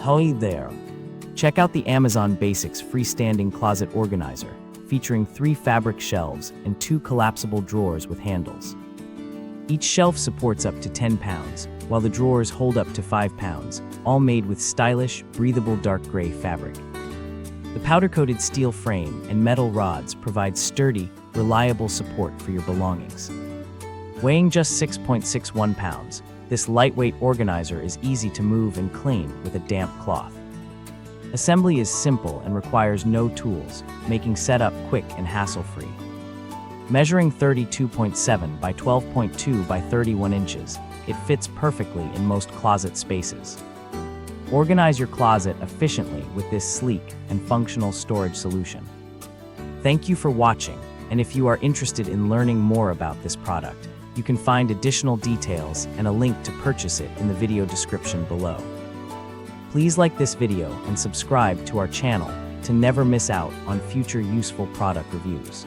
Hey there! Check out the Amazon Basics freestanding closet organizer, featuring 3 fabric shelves and 2 collapsible drawers with handles. Each shelf supports up to 10 pounds, while the drawers hold up to 5 pounds, all made with stylish, breathable dark gray fabric. The powder-coated steel frame and metal rods provide sturdy, reliable support for your belongings. Weighing just 6.61 pounds, this lightweight organizer is easy to move and clean with a damp cloth. Assembly is simple and requires no tools, making setup quick and hassle-free. Measuring 32.7 by 12.2 by 31 inches, it fits perfectly in most closet spaces. Organize your closet efficiently with this sleek and functional storage solution. Thank you for watching, and if you are interested in learning more about this product, you can find additional details and a link to purchase it in the video description below. Please like this video and subscribe to our channel to never miss out on future useful product reviews.